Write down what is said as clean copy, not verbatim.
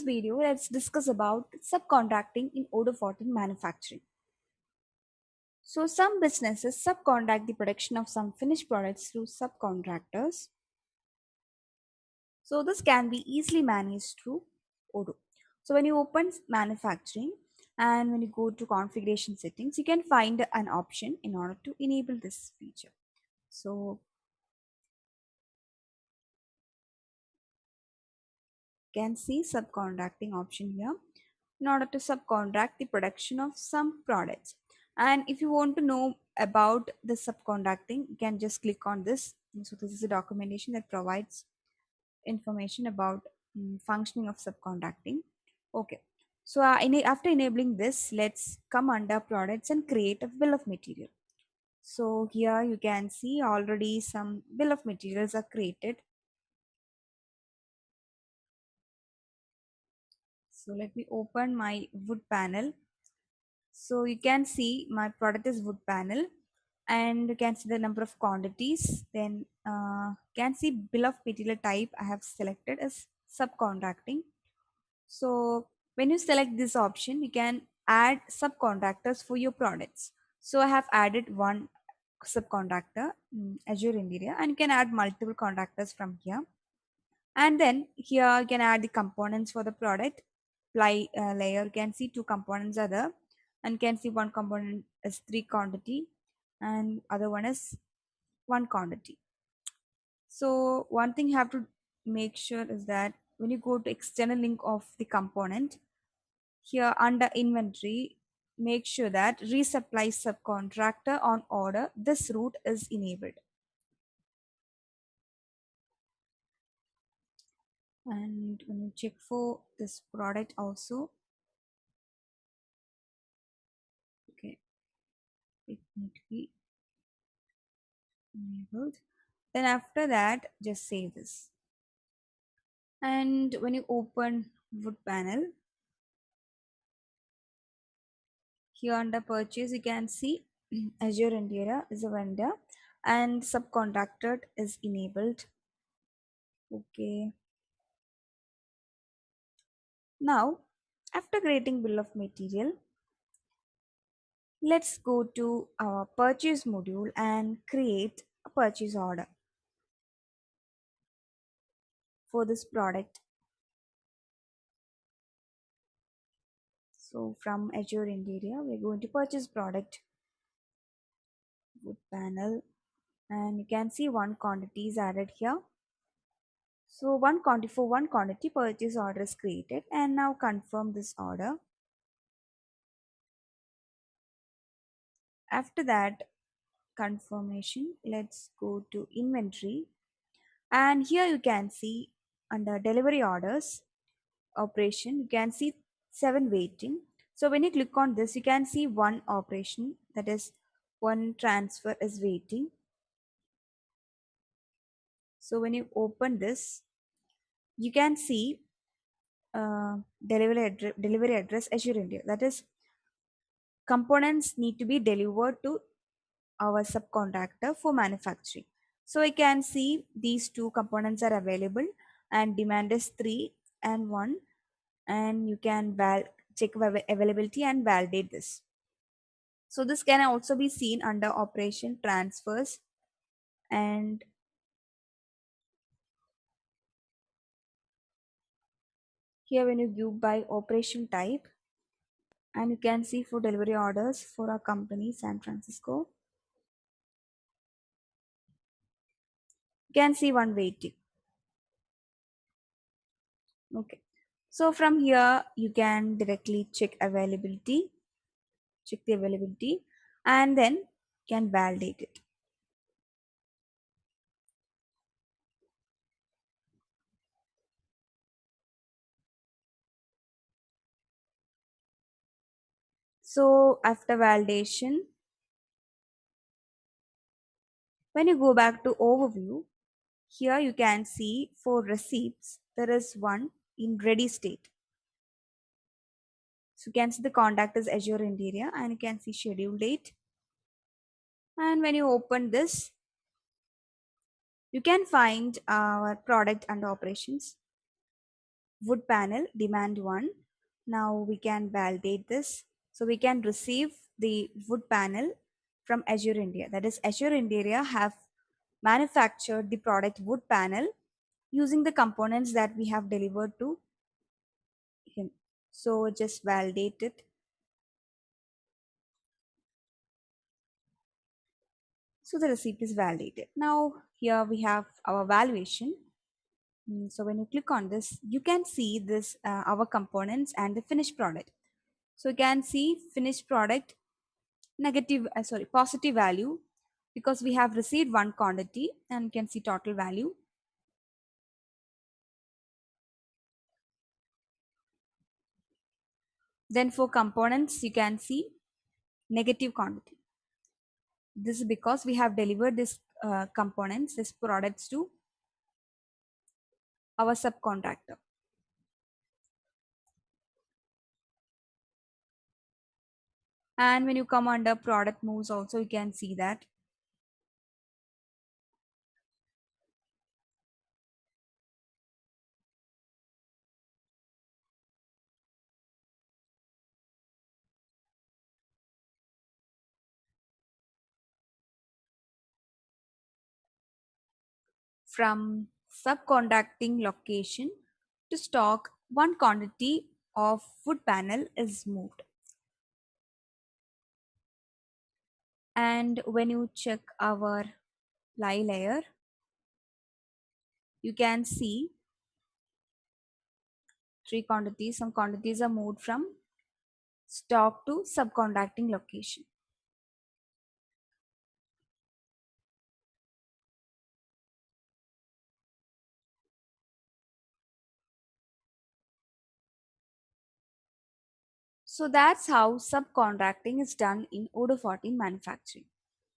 Video, let's discuss about subcontracting in Odoo Manufacturing. So, some businesses subcontract the production of some finished products through subcontractors. So, this can be easily managed through Odoo. So, when you open manufacturing and when you go to configuration settings, you can find an option in order to enable this feature. So, you can see subcontracting option here in order to subcontract the production of some products. And if you want to know about the subcontracting, you can just click on this. So this is a documentation that provides information about functioning of subcontracting. Okay. So after enabling this, let's come under products and create a bill of material. So here you can see already some bill of materials are created. So let me open my wood panel. So you can see my product is wood panel, and you can see the number of quantities. Then can see bill of material type I have selected as subcontracting. So when you select this option, you can add subcontractors for your products. So I have added one subcontractor, Azure India, and you can add multiple contractors from here. And then here you can add the components for the product. Layer, you can see two components are there, and you can see one component is 3 quantity and other one is 1 quantity. So one thing you have to make sure is that when you go to external link of the component, here under inventory, make sure that resupply subcontractor on order, this route is enabled. And when you check for this product also, okay, it need to be enabled. Then after that, just save this. And when you open wood panel, here under purchase, you can see Azure India is a vendor and subcontracted is enabled. Okay. Now, after creating bill of material, let's go to our purchase module and create a purchase order for this product. So from Azure India, we're going to purchase product wood panel, and you can see one quantity is added here. So one quantity for one quantity purchase order is created, and now confirm this order. After that confirmation, let's go to inventory, and here you can see under delivery orders operation, you can see 7 waiting. So when you click on this, you can see one operation, that is one transfer is waiting. So when you open this, you can see delivery address Azure India, that is components need to be delivered to our subcontractor for manufacturing. So I can see these two components are available and demand is 3 and 1, and you can check availability and validate this. So this can also be seen under operation transfers, and here when you give by operation type, and you can see for delivery orders for our company San Francisco, you can see one waiting. Okay, so from here you can directly check the availability, and then can validate it. So after validation, when you go back to overview, here you can see for receipts there is one in ready state. So you can see the contact is Azure India, and you can see schedule date. And when you open this, you can find our product under operations. wood panel demand 1. Now we can validate this. So we can receive the wood panel from Azure India. That is, Azure India have manufactured the product wood panel using the components that we have delivered to him. So just validate it. So the receipt is validated. Now here we have our valuation. So when you click on this, you can see this our components and the finished product. So you can see finished product positive value because we have received one quantity, and you can see total value. Then for components, you can see negative quantity. This is because we have delivered this components, this products to our subcontractor. And when you come under product moves also, you can see that. From subcontracting location to stock, one quantity of wood panel is moved. And when you check our ply layer, you can see three quantities. Some quantities are moved from stock to subcontracting location. So that's how subcontracting is done in Odoo 14 manufacturing.